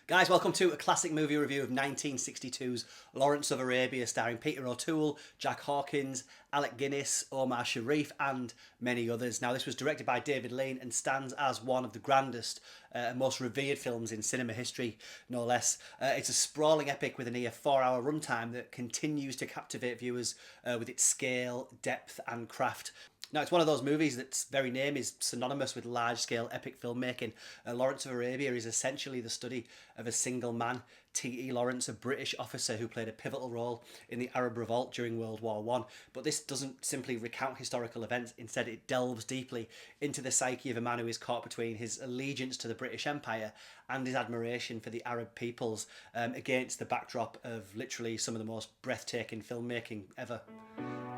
Guys, welcome to a classic movie review of 1962's Lawrence of Arabia, starring Peter O'Toole, Jack Hawkins, Alec Guinness, Omar Sharif, and many others. Now, this was directed by David Lean and stands as one of the grandest and most revered films in cinema history, no less. It's a sprawling epic with a near 4-hour runtime that continues to captivate viewers with its scale, depth, and craft. Now, it's one of those movies that's very name is synonymous with large-scale epic filmmaking. Lawrence of Arabia is essentially the study of a single man, T.E. Lawrence, a British officer who played a pivotal role in the Arab Revolt during World War One. But this doesn't simply recount historical events. Instead, it delves deeply into the psyche of a man who is caught between his allegiance to the British Empire and his admiration for the Arab peoples, against the backdrop of literally some of the most breathtaking filmmaking ever.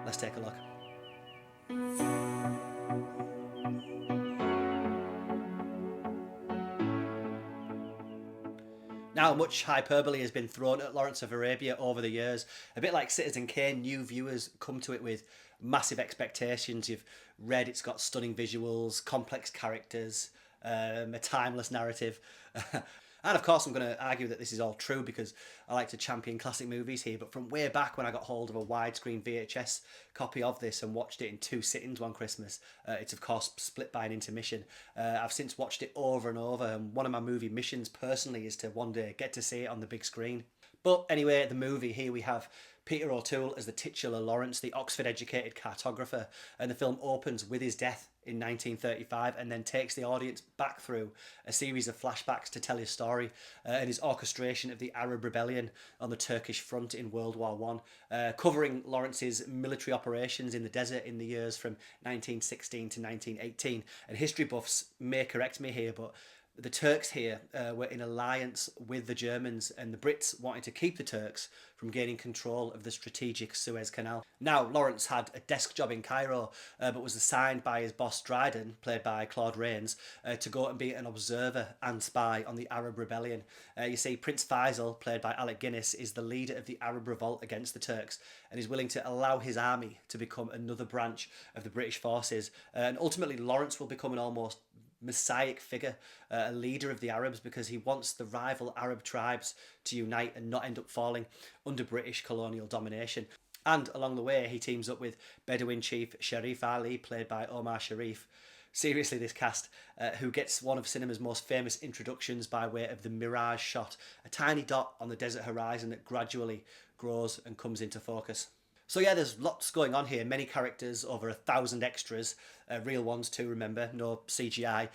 Let's take a look. Now, much hyperbole has been thrown at Lawrence of Arabia over the years. A bit like Citizen Kane, new viewers come to it with massive expectations. You've read it's got stunning visuals, complex characters, a timeless narrative. And of course, I'm going to argue that this is all true because I like to champion classic movies here. But from way back when I got hold of a widescreen VHS copy of this and watched it in 2 sittings one Christmas, it's of course split by an intermission. I've since watched it over and over, and one of my movie missions personally is to one day get to see it on the big screen. But anyway, the movie, here we have Peter O'Toole as the titular Lawrence, the Oxford-educated cartographer, and the film opens with his death in 1935 and then takes the audience back through a series of flashbacks to tell his story and his orchestration of the Arab Rebellion on the Turkish front in World War One, covering Lawrence's military operations in the desert in the years from 1916 to 1918. And history buffs may correct me here, but the Turks here were in alliance with the Germans, and the Brits wanted to keep the Turks from gaining control of the strategic Suez Canal. Now, Lawrence had a desk job in Cairo, but was assigned by his boss Dryden, played by Claude Rains, to go and be an observer and spy on the Arab Rebellion. You see, Prince Faisal, played by Alec Guinness, is the leader of the Arab Revolt against the Turks, and is willing to allow his army to become another branch of the British forces. And ultimately, Lawrence will become an almost messianic figure, a leader of the Arabs, because he wants the rival Arab tribes to unite and not end up falling under British colonial domination. And along the way, he teams up with Bedouin chief Sharif Ali, played by Omar Sharif. Seriously, this cast, who gets one of cinema's most famous introductions by way of the mirage shot, a tiny dot on the desert horizon that gradually grows and comes into focus. So yeah, there's lots going on here. Many characters, over 1,000 extras, real ones too, remember, no CGI.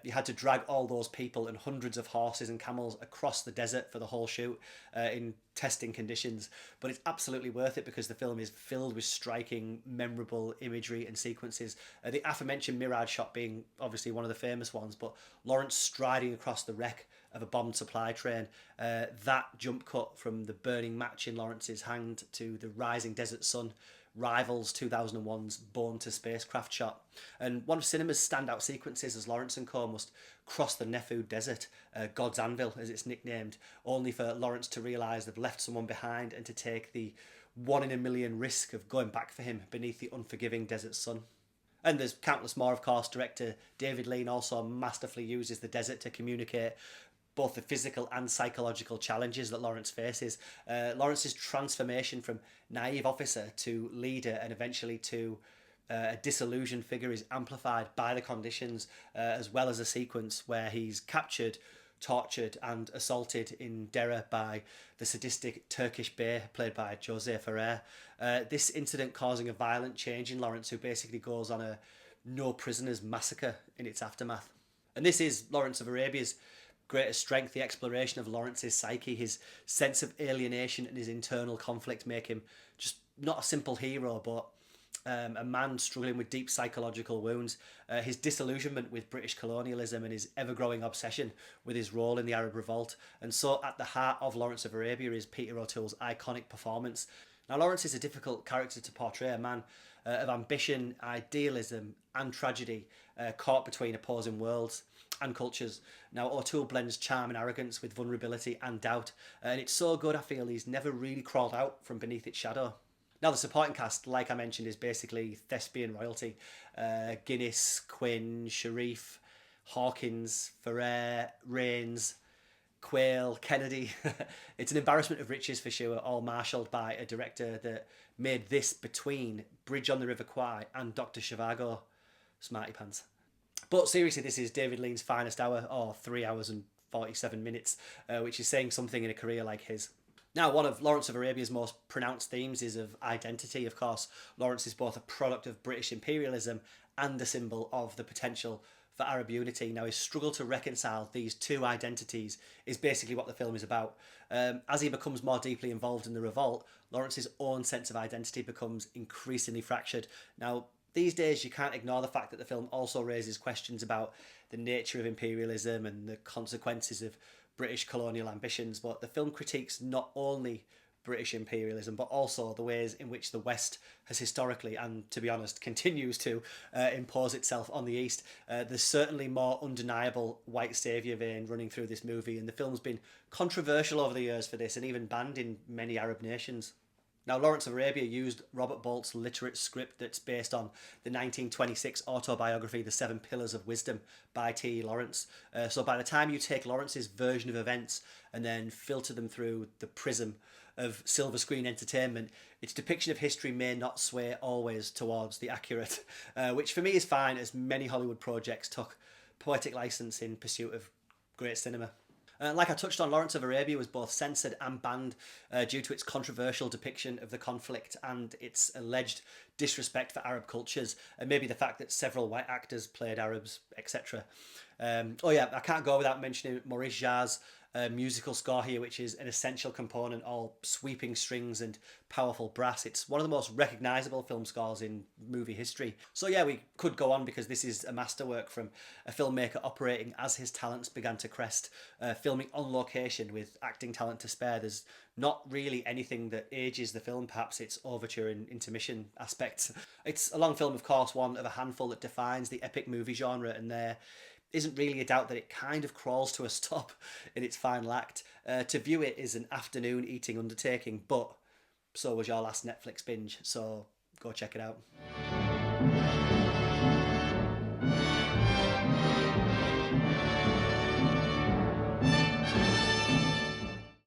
You had to drag all those people and hundreds of horses and camels across the desert for the whole shoot in testing conditions. But it's absolutely worth it because the film is filled with striking, memorable imagery and sequences. The aforementioned mirage shot being obviously one of the famous ones, but Lawrence striding across the wreck of a bombed supply train, that jump cut from the burning match in Lawrence's hand to the rising desert sun rivals 2001's Born to Spacecraft shot. And one of cinema's standout sequences as Lawrence and co must cross the Nefud Desert, God's Anvil as it's nicknamed, only for Lawrence to realise they've left someone behind and to take the 1 in a million risk of going back for him beneath the unforgiving desert sun. And there's countless more, of course. Director David Lean also masterfully uses the desert to communicate both the physical and psychological challenges that Lawrence faces. Lawrence's transformation from naive officer to leader and eventually to a disillusioned figure is amplified by the conditions, as well as a sequence where he's captured, tortured and assaulted in Deraa by the sadistic Turkish Bey played by Jose Ferrer. This incident causing a violent change in Lawrence, who basically goes on a no prisoners massacre in its aftermath. And this is Lawrence of Arabia's greatest strength. The exploration of Lawrence's psyche, his sense of alienation and his internal conflict make him just not a simple hero, but a man struggling with deep psychological wounds. His disillusionment with British colonialism and his ever-growing obsession with his role in the Arab Revolt. And so at the heart of Lawrence of Arabia is Peter O'Toole's iconic performance. Now, Lawrence is a difficult character to portray, a man of ambition, idealism and tragedy, caught between opposing worlds and cultures. Now, O'Toole blends charm and arrogance with vulnerability and doubt, and it's so good I feel he's never really crawled out from beneath its shadow. Now, the supporting cast, like I mentioned, is basically thespian royalty. Guinness, Quinn, Sharif, Hawkins, Ferrer, Rains, Quail, Kennedy. It's an embarrassment of riches for sure, all marshalled by a director that made this between Bridge on the River Kwai and Dr. Zhivago. Smarty pants. But seriously, this is David Lean's finest hour, or 3 hours and 47 minutes, which is saying something in a career like his. Now, one of Lawrence of Arabia's most pronounced themes is of identity. Of course, Lawrence is both a product of British imperialism and a symbol of the potential for Arab unity. Now, his struggle to reconcile these two identities is basically what the film is about. As he becomes more deeply involved in the revolt, Lawrence's own sense of identity becomes increasingly fractured. Now, these days, you can't ignore the fact that the film also raises questions about the nature of imperialism and the consequences of British colonial ambitions, but the film critiques not only British imperialism, but also the ways in which the West has historically, and to be honest, continues to impose itself on the East. There's certainly more undeniable white saviour vein running through this movie, and the film's been controversial over the years for this, and even banned in many Arab nations. Now, Lawrence of Arabia used Robert Bolt's literate script that's based on the 1926 autobiography The Seven Pillars of Wisdom by T.E. Lawrence. So by the time you take Lawrence's version of events and then filter them through the prism of silver screen entertainment, its depiction of history may not sway always towards the accurate, which for me is fine, as many Hollywood projects took poetic license in pursuit of great cinema. Like I touched on, Lawrence of Arabia was both censored and banned due to its controversial depiction of the conflict and its alleged disrespect for Arab cultures, and maybe the fact that several white actors played Arabs, etc. I can't go without mentioning Maurice Jarre's musical score here, which is an essential component, all sweeping strings and powerful brass. It's one of the most recognisable film scores in movie history. So yeah, we could go on because this is a masterwork from a filmmaker operating as his talents began to crest, filming on location with acting talent to spare. There's not really anything that ages the film, perhaps its overture and intermission aspects. It's a long film, of course, one of a handful that defines the epic movie genre, and there isn't really a doubt that it kind of crawls to a stop in its final act. To view it is an afternoon eating undertaking, but so was your last Netflix binge, so go check it out.